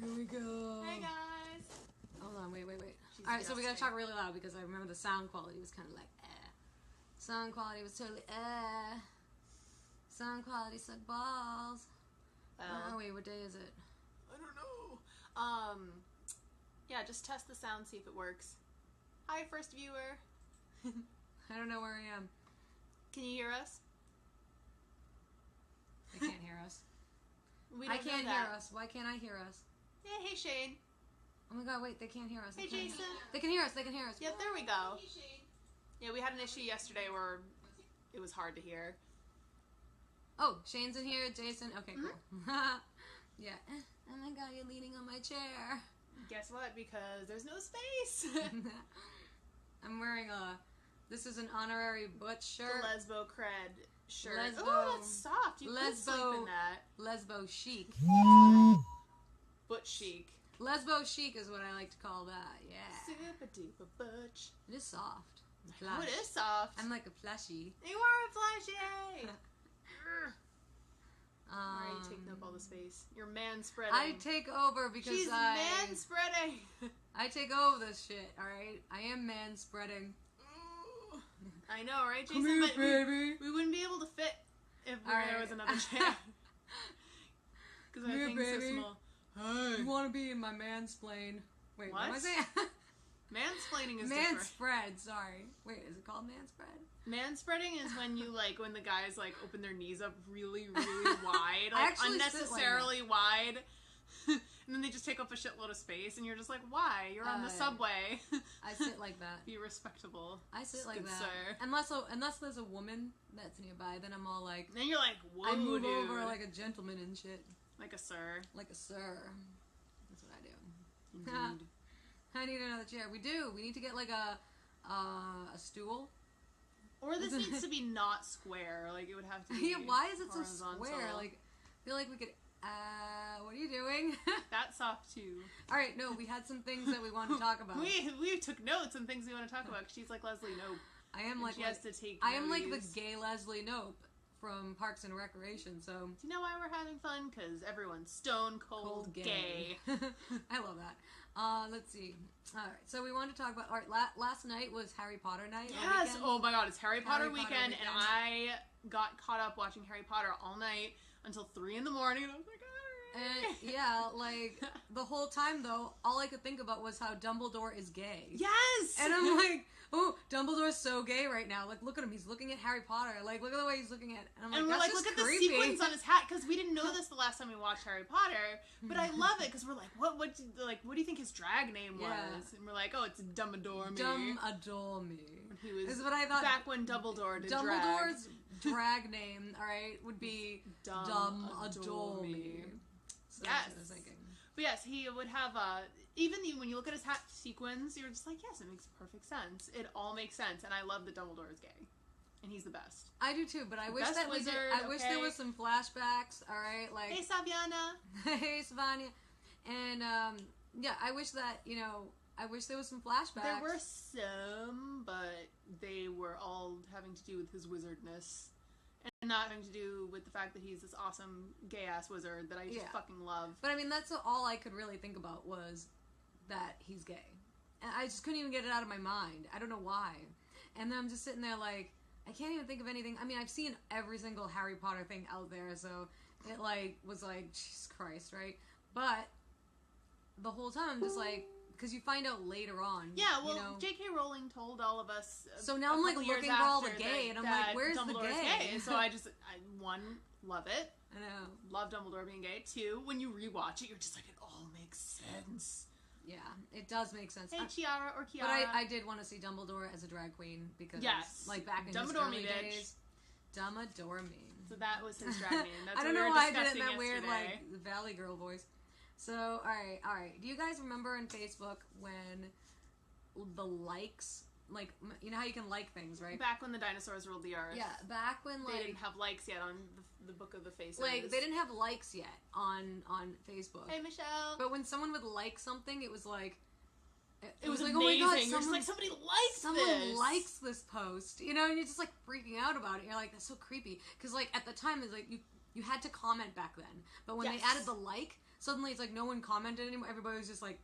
Here we go. Hey guys. Hold on, wait. Alright, so we gotta talk really loud because I remember the sound quality was kind of like Sound quality was totally Sound quality sucked balls. Where are we? What day is it? I don't know. Yeah, just test the sound, see if it works. Hi, first viewer. I don't know where I am. Can you hear us? They can't hear us. I can't hear us. Why can't I hear us? Yeah, hey Shane. Oh my god, wait, they can't hear us. Hey Jason. They can hear us. Yeah, there we go. Yeah, we had an issue yesterday where it was hard to hear. Oh, Shane's in here, Jason. Okay, cool. Yeah. Oh my god, you're leaning on my chair. Guess what? Because there's no space. I'm wearing this is an honorary Butch shirt. The Lesbo cred shirt. Lesbo. Oh, that's soft. You could sleep in that. Lesbo chic. Butch chic. Lesbo chic is what I like to call that, yeah. Super duper butch. It is soft. Oh, it is soft. I'm like a plushie. You are a plushie! Alright, you're taking up all the space. You're man-spreading. I take over because She's man-spreading! I take over this shit, alright? I am man-spreading. I know, right, Jason? Come here, but baby. We wouldn't be able to fit if there was another chair. Because our thing's so small. Hey. You want to be in my mansplain? Wait, what am I saying? Mansplaining is different. Manspread, sorry. Wait, is it called manspread? Manspreading is when you when the guys open their knees up really, really wide, unnecessarily wide, and then they just take up a shitload of space, and you're just like, why? You're on the subway. I sit like that. Be respectable. I sit like that. Sir. Unless there's a woman that's nearby, then I'm all like. Then you're like, whoa, I move dude. over like a gentleman and shit. Like a sir. Like a sir. That's what I do. Indeed. I need another chair. We do. We need to get like a stool. Or this needs to be not square. Like it would have to be. Yeah, why is it horizontal. so square? Like, I feel like we could. What are you doing? That's soft too. All right, no, we had some things that we wanted to talk about. we took notes on things we want to talk about. Cause she's like Leslie Knope. I am like she has to take. I am like the gay Leslie Knope from Parks and Recreation. So do you know why we're having fun? Because everyone's stone cold gay. I love that. Let's see. All right, so we wanted to talk about. All right, last night was Harry Potter night. Yes. Oh my God, it's Harry Potter weekend, and I got caught up watching Harry Potter all night until 3 a.m. and I was like, and yeah, like the whole time though, all I could think about was how Dumbledore is gay. Yes! And I'm like, oh, Dumbledore's so gay right now. Like, look at him. He's looking at Harry Potter. Like, look at the way he's looking at. And I'm like, and we're that's like, just look creepy. at the sequins on his hat, because we didn't know this the last time we watched Harry Potter. But I love it because we're like, what do you think his drag name was? Yeah. And we're like, oh, it's Dumbledore me. Dumbledore me. He was. This is what I thought. Back when Dumbledore did Dumbledore's drag name, all right, would be Dumbledore me. So yes. That's what I was thinking. But yes, he would have, even when you look at his hat sequins, you're just like, yes, it makes perfect sense. It all makes sense, and I love that Dumbledore is gay. And he's the best. I do too, but I wish that wizard, I wish there was some flashbacks, alright? Like, hey, Saviana! Hey, Savanya. And, yeah, I wish that, I wish there was some flashbacks. There were some, but they were all having to do with his wizardness. And not having to do with the fact that he's this awesome gay-ass wizard that I just fucking love. But I mean, that's all I could really think about was that he's gay. And I just couldn't even get it out of my mind. I don't know why. And then I'm just sitting there like, I can't even think of anything. I mean, I've seen every single Harry Potter thing out there, so it was like, Jesus Christ, right? But the whole time I'm just like, because you find out later on. Yeah, well, J.K. Rowling told all of us. So now I'm like looking for all the gay, and I'm like, where's Dumbledore's the gay? gay? So I one, love it. I know. Love Dumbledore being gay. 2, when you rewatch it, you're just like, it all makes sense. Yeah, it does make sense. Hey, Chiara or Kiara. But I did want to see Dumbledore as a drag queen because, like, back in his early days. Dumbledore me. So that was his drag name. That's I don't know why I did it in that weird, like, Valley Girl voice. So, alright. Do you guys remember on Facebook when the likes, like, you know how you can like things, right? Back when the dinosaurs ruled the earth. Yeah, back when, like... They didn't have likes yet on the Book of the Faces. Like, they didn't have likes yet on Facebook. Hey, Michelle. But when someone would like something, it was like... It was like, amazing. Oh my God, you're just like, somebody likes this post. And you're just, like, freaking out about it. You're like, that's so creepy. Because, like, at the time, it's like, you had to comment back then. But when they added the like... suddenly it's like no one commented anymore. Everybody was just like.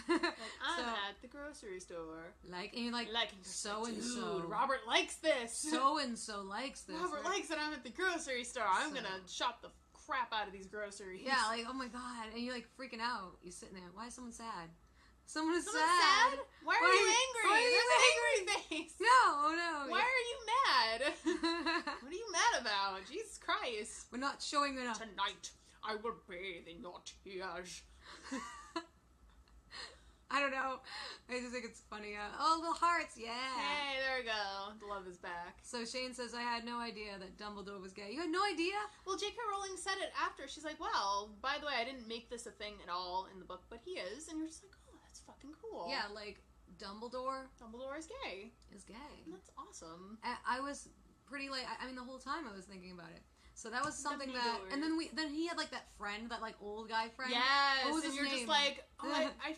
I'm at the grocery store. And you're like, so and so. Robert likes this. So and so likes this. Robert likes that I'm at the grocery store. I'm gonna shop the crap out of these groceries. Yeah, like, oh my god. And you're like freaking out. You're sitting there. Why is someone sad? Someone is sad? Why are you angry? Why are you There's an angry face. No. Why are you mad? What are you mad about? Jesus Christ. We're not showing enough. Tonight, I will bathe in your tears. I don't know. I just think it's funny. Oh, little hearts, yeah. Hey, there we go. The love is back. So Shane says, I had no idea that Dumbledore was gay. You had no idea? Well, J.K. Rowling said it after. She's like, well, by the way, I didn't make this a thing at all in the book, but he is. And you're just like, oh, that's fucking cool. Yeah, like, Dumbledore is gay. Is gay. That's awesome. I was pretty, like, I mean, the whole time I was thinking about it. So that was something that... And then he had, like, that friend, that, like, old guy friend. Yes, what was and his you're name? Just like, oh, I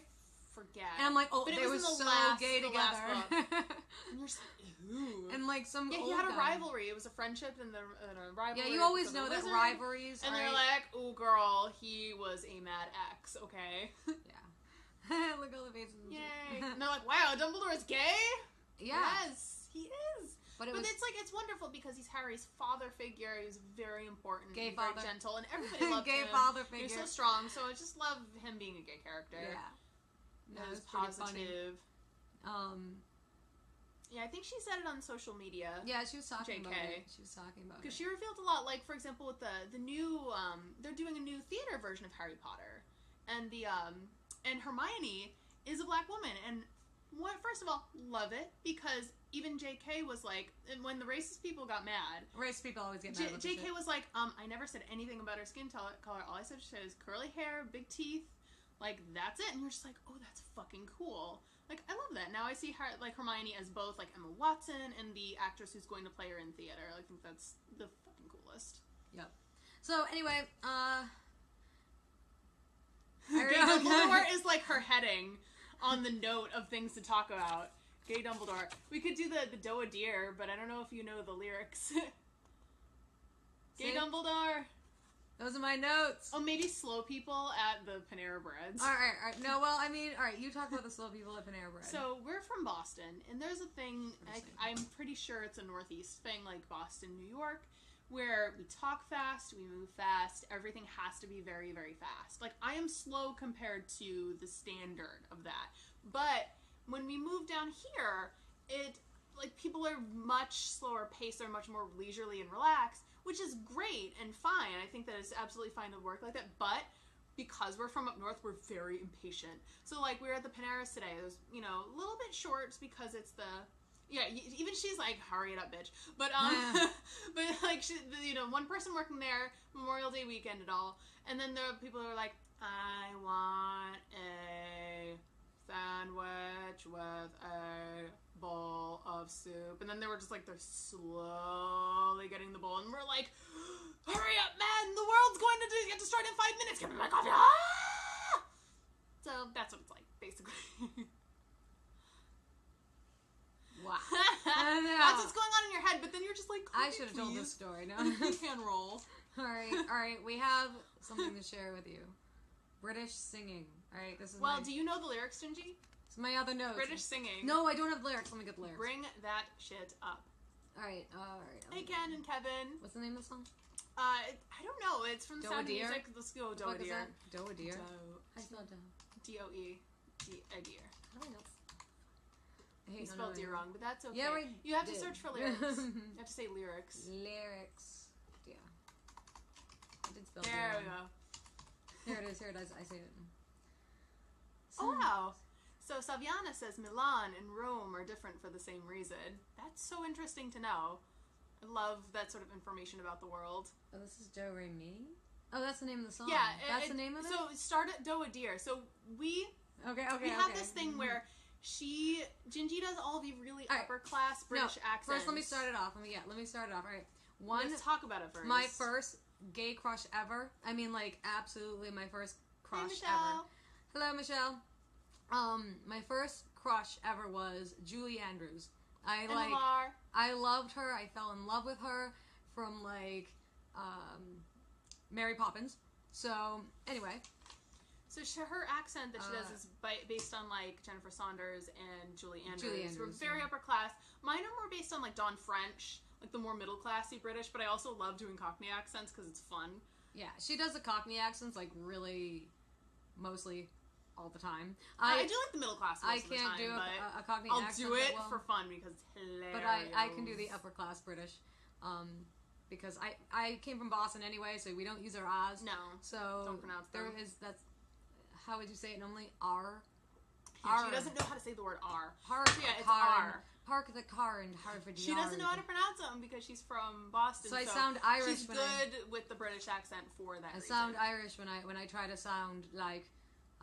forget. And I'm like, oh, but they were so gay together. And you're just like, ooh. And like some he had a rivalry. It was a friendship and a rivalry. Yeah, you always know that rivalries. And they're like, ooh, girl, he was a mad ex, okay? Yeah. Look at all the faces. Yay. And they're like, wow, Dumbledore is gay? Yeah. Yes, he is. But it's like, it's wonderful because he's Harry's father figure. He's very important. Gay very father. Gentle. And everybody loves gay him. Father figure. He's so strong. So I just love him being a gay character. Yeah. No, it was positive. Yeah, I think she said it on social media. Yeah, she was talking about it. She was talking about it. Because she revealed a lot, like, for example, with the new, they're doing a new theater version of Harry Potter. And and Hermione is a black woman. And first of all, love it, because even JK was like, and when the racist people got mad. Racist people always get mad. JK was like, I never said anything about her skin color. All I said is curly hair, big teeth. Like, that's it. And you're just like, oh, that's fucking cool. Like, I love that. Now I see her, like, Hermione as both, like, Emma Watson and the actress who's going to play her in theater. I think that's the fucking coolest. Yep. So, anyway, Gay Dumbledore is, like, her heading on the note of things to talk about. Gay Dumbledore. We could do the Doa Deer, but I don't know if you know the lyrics. Gay Dumbledore. Those are my notes. Oh, maybe slow people at the Panera Breads. All right. No, well, I mean, all right, you talk about the slow people at Panera Bread. So, we're from Boston, and there's a thing, I'm pretty sure it's a Northeast thing, like Boston, New York, where we talk fast, we move fast, everything has to be very, very fast. Like, I am slow compared to the standard of that. But when we move down here, people are much slower paced, they're much more leisurely and relaxed, which is great and fine. I think that it's absolutely fine to work like that, but because we're from up north, we're very impatient. So, like, we were at the Paneras today. It was, a little bit short because it's even she's like, hurry it up, bitch. But, but, like, one person working there, Memorial Day weekend and all, and then there are people who are like, I want a sandwich with a bowl of soup, and then they were just like, they're slowly getting the bowl, and we're like, hurry up, man, the world's going to get destroyed in 5 minutes, give me my coffee. Ah! So that's what it's like, basically. Wow. That's what's going on in your head, but then you're just like, I should have told this story. No. You can roll. All right, we have something to share with you. British singing. All right, this is do you know the lyrics, Gingy? It's my other notes. British singing. No, I don't have the lyrics. Let me get the lyrics. Bring that shit up. All right. Hey, Ken and Kevin. What's the name of the song? I don't know. It's from Sound of Music. Let's go, Doa Deer. Doa Deer? I spelled D-O-E. Deer. How do I know? You spelled deer wrong, but that's okay. Yeah, you have to search for lyrics. You have to say lyrics. Lyrics. Yeah. I did spell there we go. Here it is. I say it. Oh, wow. So Saviana says Milan and Rome are different for the same reason. That's so interesting to know. I love that sort of information about the world. Oh, this is Do Re Mi? Oh, that's the name of the song. Yeah. That's the name of it? So start at Doa Deer. So we have this thing where Gingy does all the really upper class British accents. First, let me start it off. Let me start it off. All right. Let's talk about it first. My first gay crush ever. I mean, like, absolutely my first crush ever. Hello, Michelle. My first crush ever was Julie Andrews. I loved her. I fell in love with her from, like, Mary Poppins. So, anyway. So her accent that she does is based on, like, Jennifer Saunders and Julie Andrews. We're very upper class. Mine are more based on, like, Dawn French, like the more middle-classy British, but I also love doing Cockney accents because it's fun. Yeah, she does the Cockney accents, like, really, mostly all the time. I do like the middle class most of the time. I can't do a Cockney I'll accent. do it for fun because it's hilarious. But I can do the upper class British. Because I came from Boston anyway, so we don't use our R's. No. So don't pronounce them. That's, how would you say it normally? R? Yeah, she doesn't know how to say the word R. It's R. Park the car in Harvard She doesn't know how to pronounce them because she's from Boston. So I sound Irish. She's good with the British accent for that reason. I sound Irish when I try to sound like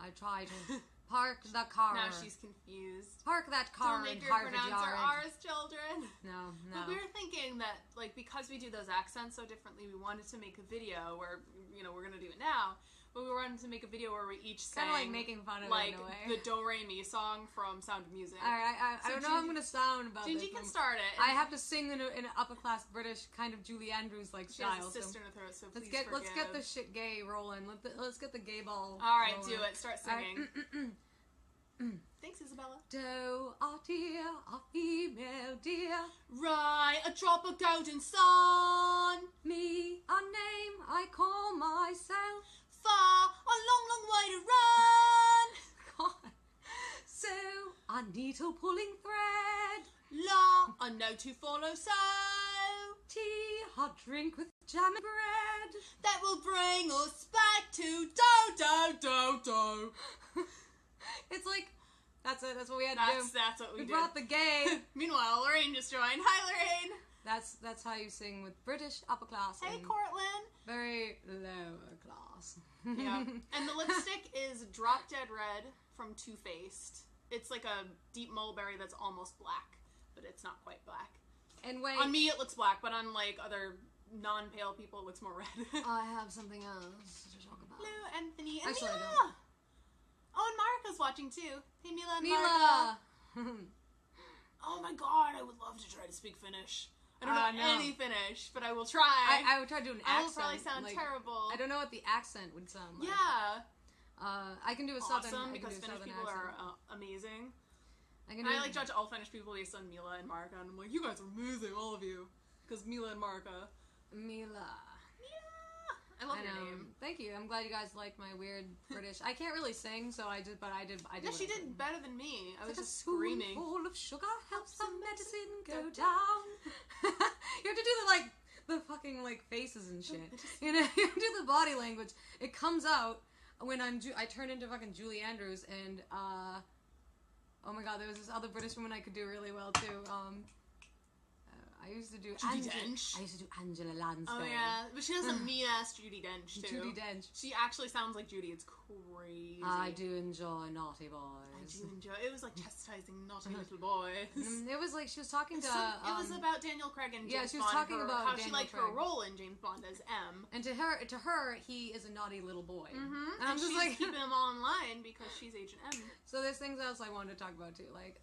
I try to park the car. Now she's confused. Park that car in Harvard Yard. Don't make her pronounce our R's, children. No. But we were thinking that, like, because we do those accents so differently, we wanted to make a video where, you know, we're going to do it now, but we wanted to make a video where we each sang, kind of like making fun of like, it in a way. the Do Re Mi song from Sound of Music. Alright, I don't know how I'm going to sound about this. Gingy can start it. I have to sing in an upper class British kind of Julie Andrews like style. She has a sister in her throat, so please let's get the shit gay rolling. Let's get the gay ball. Alright, rolling. do it. Start singing. Thanks, Isabella. Do a dear, a female dear. Right, a drop of golden sun. Me, a name I call myself. Far, a long, long way to run. God. So, a needle pulling thread. La, a note to follow, so. Tea, a drink with jam and bread. That will bring us back to do. It's like, that's it. That's what we had to do. That's what we did. We brought the gay. Meanwhile, Lorraine just joined. Hi, Lorraine. That's how you sing with British upper class. Hey, Cortland. Very lower class. Yeah. And the lipstick is Drop Dead Red from Too Faced. It's like a deep mulberry that's almost black, but it's not quite black. And wait, on me it looks black, but on like other non-pale people it looks more red. I have something else to talk about. Hello, Anthony. And Actually, Mila. I don't. Oh, and Marika's watching too. Hey, Mila and Marika. Oh my god, I would love to try to speak Finnish. I don't know any Finnish, but I will try. I would try to do an accent. I will probably sound terrible. I don't know what the accent would sound like. Yeah. I can do a awesome, southern. because Finnish people accent. are amazing. I like judge all Finnish people based on Mila and Marika, and I'm like, you guys are amazing, all of you, because Mila and Marika. Mila. I love your name. Thank you. I'm glad you guys liked my weird British. I can't really sing, so I did. Yeah, she did better than me. I was just A screaming. spoonful of sugar helps the medicine go down. You have to do the fucking like faces and shit. You know, you have to do the body language. It comes out when I turn into fucking Julie Andrews, and oh my god, there was this other British woman I could do really well too. I used to do Judi Dench. I used to do Angela Lansbury. Oh yeah, but she has a mean ass Judi Dench too. Judi Dench. She actually sounds like Judy. It's crazy. I do enjoy naughty boys. I do enjoy. It was like chastising naughty little boys. It was like she was talking to. It was about Daniel Craig and James she was Bond, talking about how Daniel she liked Craig. her role in James Bond as M. And to her, he is a naughty little boy. Mm-hmm. And I'm just she's like keeping him all in line because she's Agent M. So there's things else I wanted to talk about too, like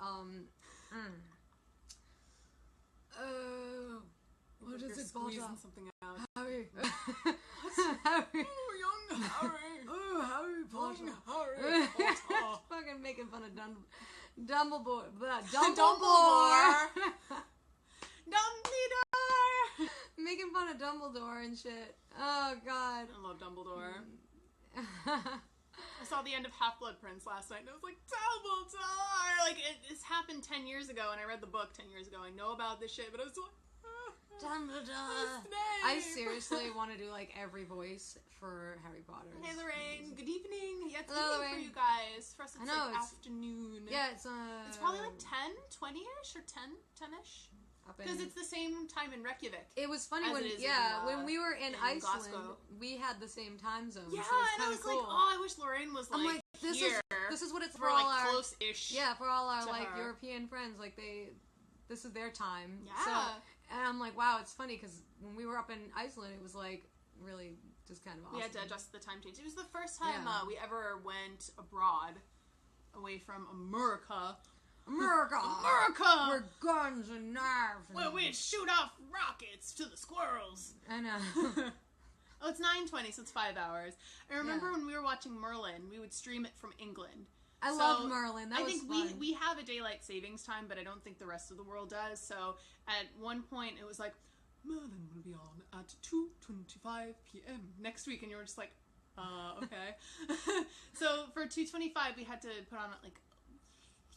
what is it, squeezing something out. Harry. Harry. Oh, young Harry. Oh, Harry Potter. Young Harry Potter. Fucking making fun of Dumbledore. Dumbledore. Dumbledore. Making fun of Dumbledore and shit. Oh god. I love Dumbledore. I saw the end of Half-Blood Prince last night and I was like, Dumbledore! Like, it's happened 10 years ago and I read the book 10 years ago. I know about this shit, but I was like, Dumbledore. I seriously want to do like every voice for Harry Potter. Hey Lorraine, good evening. Yeah, it's Hello, evening for you guys. For us it's like it's afternoon. Yeah, it's probably like 10, 20-ish or 10-ish. Because it's the same time in Reykjavik. It was funny when when we were in Iceland, we had the same time zone. Yeah, so and I was cool. like, oh, I wish Lorraine was like, I'm like, this is what it's for like all our close-ish. Yeah, for all our like her. European friends, like this is their time. Yeah. So, and I'm like, wow, it's funny because when we were up in Iceland, it was like really just kind of awesome. We had to adjust the time change. It was the first time we ever went abroad, away from America. America! Where guns and knives. Where we shoot off rockets to the squirrels. I know. Oh, it's 9:20, so it's 5 hours. I remember when we were watching Merlin, we would stream it from England. I loved Merlin. That was fun. I think we have a daylight savings time, but I don't think the rest of the world does. So at one point, it was like, Merlin will be on at 2:25 p.m. next week, and you were just like, okay. So for 2:25, we had to put on like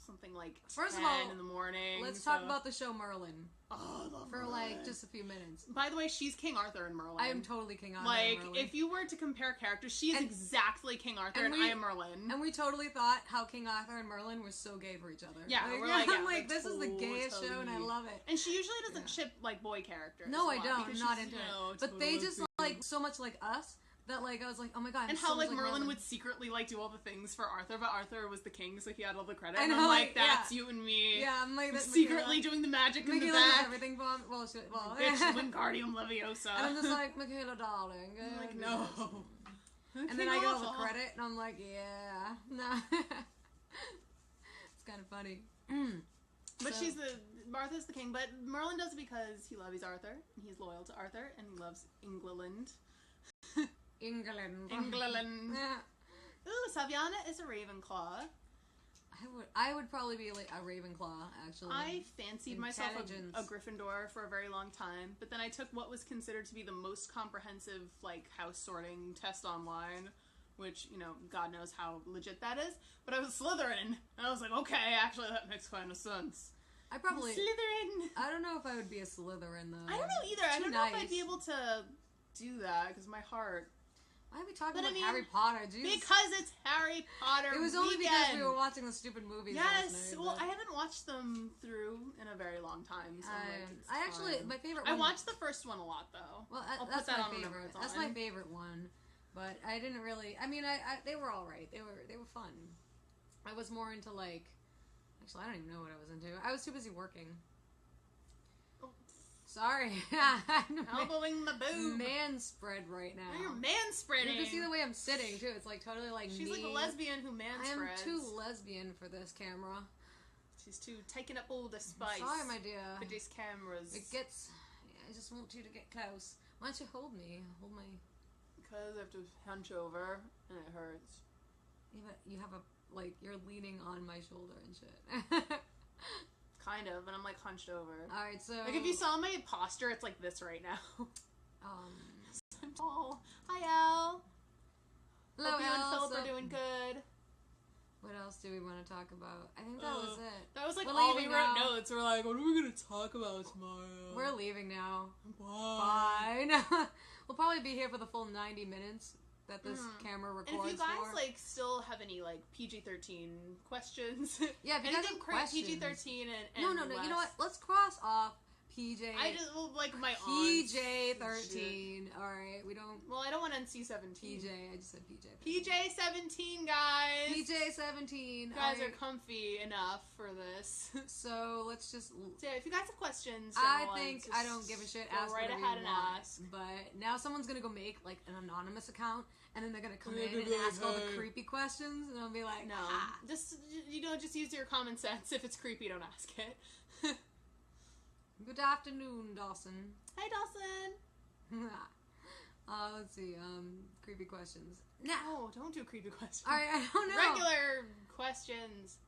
something like First 10 of all, in the morning. Let's talk about the show Merlin. Oh, I love for Merlin. like just a few minutes. By the way, she's King Arthur in Merlin. I am totally King Arthur like, in Merlin. if you were to compare characters, she is exactly King Arthur and I am Merlin. And we totally thought how King Arthur and Merlin were so gay for each other. Yeah, I'm like, this is the gayest show and I love it. And she usually doesn't ship like boy characters. No, I don't. I'm not into it. But they just like so much like us. That like I was like, oh my god, and how like Merlin would secretly like do all the things for Arthur, but Arthur was the king, so he had all the credit. And I'm like, that's you and me. Yeah, I'm like secretly doing the magic in the back. Everything for him. Well, bitch, Wingardium Leviosa. And I'm just like, Michela, darling. I'm like, no. And then I get all the credit, and I'm like, yeah, no. It's kind of funny. But Martha's the king, but Merlin does it because he loves Arthur, and he's loyal to Arthur, and he loves England. England. Yeah. Ooh, Saviana is a Ravenclaw. I would probably be like a Ravenclaw, actually. I fancied myself a Gryffindor for a very long time, but then I took what was considered to be the most comprehensive, like, house sorting test online, which, you know, God knows how legit that is, but I was Slytherin, and I was like, okay, actually that makes kind of sense. Slytherin! I don't know if I would be a Slytherin, though. I don't know either. I don't know if I'd be able to do that, because my heart... Why are we talking about Harry Potter? Jeez. Because it's Harry Potter. It was only because we were watching the stupid movies. Yes, last night, well, I haven't watched them through in a very long time. So my favorite one... I watched the first one a lot, though. Well, that's my favorite. That's my favorite one. But I didn't really... I mean, they were alright. They were fun. I was more into, like... Actually, I don't even know what I was into. I was too busy working. Sorry. Elbowing the boob. Man-spread right now. You're man-spreading. You can see the way I'm sitting, too. It's like totally like She's like a lesbian who man-spreads. I am too lesbian for this camera. She's too taking up all the spice. Sorry, my dear. For these cameras. It gets... I just want you to get close. Why don't you hold me? Hold my... Because I have to hunch over, and it hurts. Yeah, but you have a... Like, you're leaning on my shoulder and shit. Kind of, and I'm like hunched over. Alright, so... Like, if you saw my posture, it's like this right now. I'm tall. Hi, Elle. Hello, Hope you and Elle. Philip are doing good. What else do we want to talk about? I think that was it. That was like all we wrote notes. We're like, what are we going to talk about tomorrow? We're leaving now. Bye. Bye. We'll probably be here for the full 90 minutes that this camera records. And if you guys like still have any like PG-13 questions, yeah, if you guys have questions, PG-13 and no, you know what? Let's cross off PJ. I just like my PJ-13. All right, we don't. Well, I don't want NC-17. PJ. I just said PJ. PJ-17, guys. PJ-17. You guys are comfy enough for this. So let's just. So yeah, if you guys have questions, I think I don't give a shit. Ask right ahead and ask. But now someone's gonna go make like an anonymous account, and then they're gonna come in and ask all the creepy questions, and I'll be like, no, just just use your common sense. If it's creepy, don't ask it. Good afternoon, Dawson. Hi, Dawson. Let's see. Creepy questions. No, don't do creepy questions. All right, I don't know. Regular questions.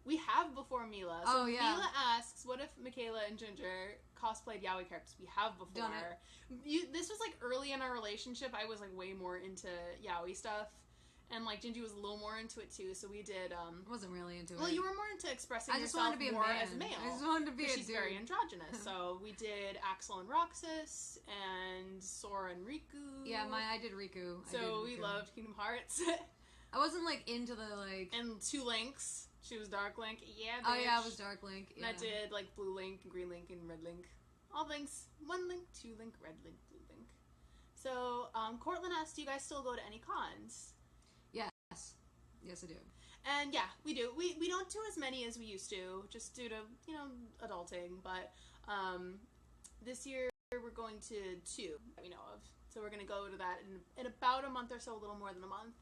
We have before Mila. So Mila asks, what if Michela and Ginger cosplayed yaoi characters? We have before. Done it. This was like early in our relationship. I was like way more into yaoi stuff. And, like, Gingy was a little more into it, too, so we did, I wasn't really into it. Well, you were more into expressing yourself wanted to be more a man. as a male. I just wanted to be a dude. She's very androgynous, so we did Axel and Roxas, and Sora and Riku. Yeah, I did Riku. So we loved Kingdom Hearts. I wasn't, like, into the, like... And 2 Links. She was Dark Link. Yeah, bitch. Oh, yeah, I was Dark Link. Yeah. And I did, like, Blue Link, Green Link, and Red Link. All Links. 1 Link, 2 Link, Red Link, Blue Link. So, Cortland asked, do you guys still go to any cons? Yes, I do. And yeah, we do. We don't do as many as we used to, just due to, adulting. But this year we're going to 2 that we know of. So we're going to go to that in about a month or so, a little more than a month.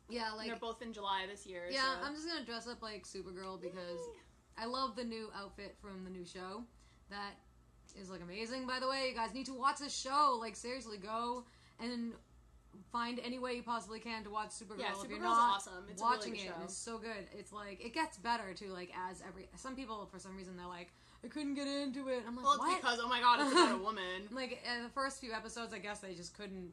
Yeah, like... And they're both in July this year. Yeah, so. I'm just going to dress up like Supergirl because I love the new outfit from the new show. That is like amazing, by the way. You guys need to watch this show. Like, seriously, go and find any way you possibly can to watch Supergirl. Yeah, if you're Supergirl's not awesome. It's watching a really good show. It's so good. It's like, it gets better too, like, as some people, for some reason, they're like, I couldn't get into it. I'm like, well, what? It's because, oh my god, it's about a woman. Like, the first few episodes, I guess they just couldn't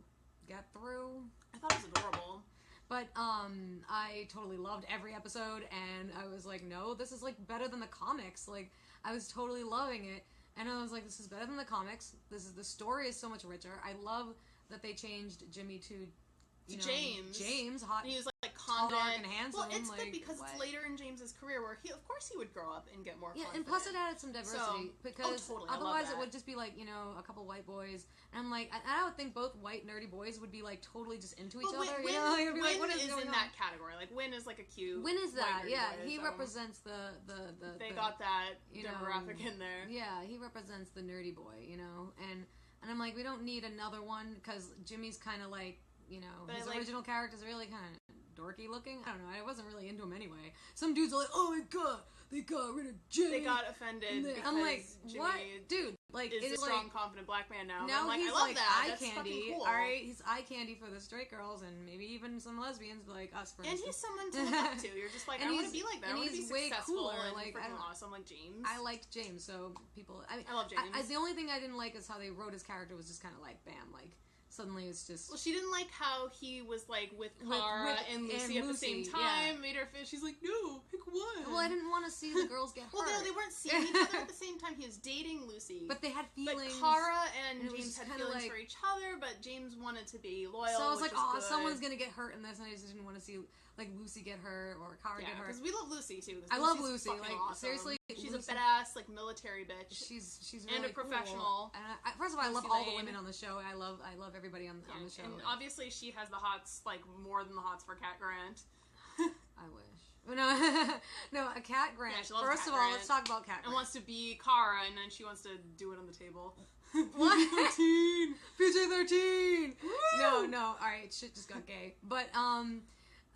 get through. I thought it was adorable. But, I totally loved every episode, and I was like, no, this is, like, better than the comics. Like, I was totally loving it, and I was like, this is better than the comics. The story is so much richer. I love that they changed Jimmy to James, hot. And he was like tall, confident, dark, and handsome. Well, it's like, good because it's later in James's career where of course he would grow up and get more confident. And plus it added some diversity because totally. Otherwise it would just be like, a couple white boys, and I'm like, I would think both white nerdy boys would be like totally just into each other. Win is in that category. Like Win is like a cute. Win is that, yeah. Boy, he represents the. They got that demographic in there. Yeah, he represents the nerdy boy, and I'm like, we don't need another one because Jimmy's kind of like. His original character's really kind of dorky looking. I don't know. I wasn't really into him anyway. Some dudes are like, oh my god, they got rid of Jimmy. They got offended because I'm like, Jimmy what? Dude, like, is a strong, confident black man now. Now I'm he's I love like that. eye That's candy. Cool. Alright, he's eye candy for the straight girls and maybe even some lesbians like us, for instance. And he's someone to look up to. You're just like, I want to be like that. I want to be successful and like, freaking awesome like James. I liked James, so people... I love James. The only thing I didn't like is how they wrote his character was just kind of like, bam, like... Suddenly it's just... Well, she didn't like how he was, like, with Kara and Lucy at the same time. Yeah. Made her feel... She's like, no, pick one. Well, I didn't want to see the girls get hurt. Well, no, they weren't seeing each other at the same time. He was dating Lucy. But they had feelings. But Kara and James had feelings for each other, but James wanted to be loyal, so I was like, oh, good. Someone's going to get hurt in this, and I just didn't want to see... Like, Lucy get hurt, or Kara get hurt. because we love Lucy, too. I love Lucy. Like, awesome. Seriously. She's Lucy, a badass, like, military bitch. She's really and a professional. Cool. And first of all, I love all the women on the show. I love everybody on the show. And obviously she has the hots, like, more than the hots for Cat Grant. I wish. No, a Cat Grant. Yeah, she loves First Cat of all, Grant. let's talk about Cat Grant. And wants to be Kara, and then she wants to do it on the table. What? PG-13! PG-13! No, alright, shit just got gay. But,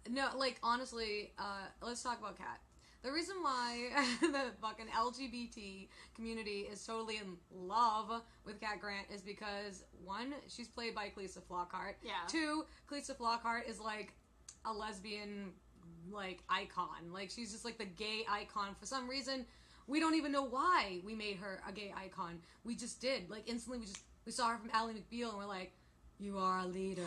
no, like, honestly, let's talk about Cat. The reason why the fucking LGBT community is totally in love with Cat Grant is because, one, she's played by Cleesa Flockhart. Yeah. Two, Cleesa Flockhart is, like, a lesbian, like, icon. Like, she's just, like, the gay icon. For some reason, we don't even know why we made her a gay icon. We just did. Like, instantly, we saw her from Ally McBeal, and we're like, you are a leader.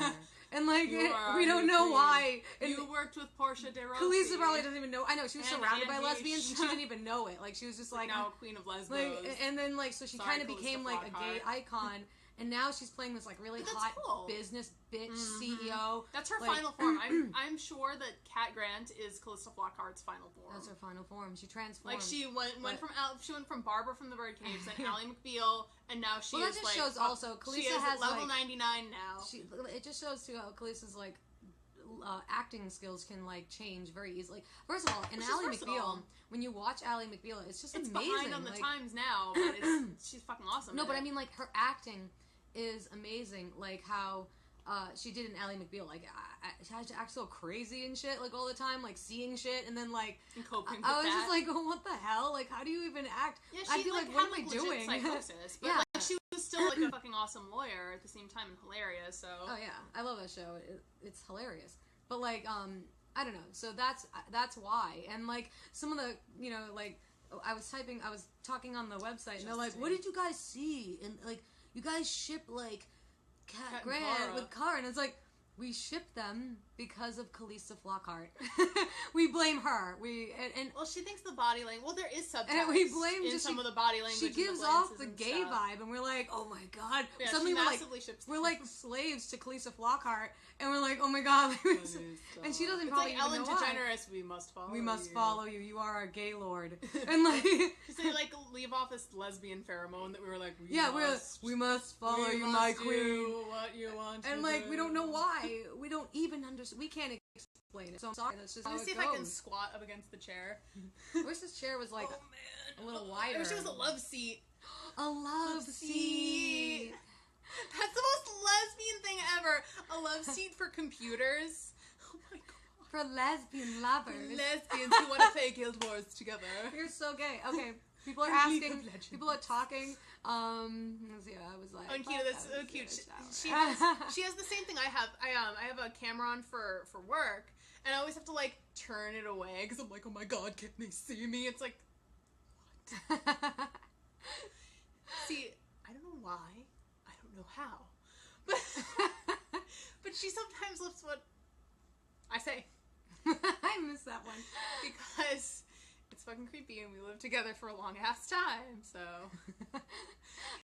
And, like, we don't know why. You worked with Portia de Rossi. Khaleesi probably doesn't even know. I know, she was surrounded by lesbians, and she didn't even know it. Like, she was just like... now Queen of Lesbos. Like, and then, like, so she kind of became, like, a gay icon. And now she's playing this, like, really hot business bitch CEO. That's her like, final form. I'm sure that Cat Grant is Callista Flockhart's final form. That's her final form. She transformed. Like, she went from Barbara from the Birdcage, then Ally McBeal, and now she is, that just like... shows also, Khaleesi has, level like, 99 now. It just shows, too, how Khaleesi's, like, acting skills can, like, change very easily. First of all, in Ally McBeal, when you watch Ally McBeal, it's just amazing. It's behind on the times now, but she's fucking awesome. No, but I mean, like, her acting is amazing. Like, how she did in Ally McBeal. Like, she had to act so crazy and shit, like, all the time, like, seeing shit, and then, like, and coping with I was that. just like, oh, what the hell? Like, how do you even act? Yeah, I'd be like, what am I doing? Psychosis, but, like, she was still, like, a fucking awesome lawyer at the same time and hilarious, so... Oh, yeah. I love that show. It's hilarious. But, like, I don't know. So that's why. And, like, some of the, like, I was talking on the website, and they're like, what did you guys see? And, like, you guys ship, like, Cat Grant with Kara. And it's like, we ship them because of Callista Flockhart. We blame her. Well, she thinks the body language... Well, there is subtext and we blame in some of the body language. She gives off the gay vibe, and we're like, oh my god. Yeah, suddenly we're like slaves to Callista Flockhart, and we're like, oh my god. And she doesn't probably like even Ellen know DeGeneres, we must follow you. We must follow you. You are our gay lord. And like... So they, like, leave off this lesbian pheromone that we were like, we must follow you, my queen. Do what you want and, like, we don't know why. We don't even understand. We can't explain it. So I'm sorry. That's just how it goes. Let me see if I can squat up against the chair. I wish this chair was, like, a little wider. I wish it was a love seat. A love seat. That's the most lesbian thing ever. A love seat for computers. Oh my god. For lesbian lovers. Lesbians who want to play Guild Wars together. You're so gay. Okay. People are asking. People are talking. Yeah, I was like, oh, Kita, that's so cute. She has the same thing I have. I have a camera on for work, and I always have to like turn it away because I'm like, oh my god, can they see me? It's like, what? See, I don't know why. I don't know how. But she sometimes lifts what I say. I missed that one. Because it's fucking creepy and we lived together for a long ass time, so.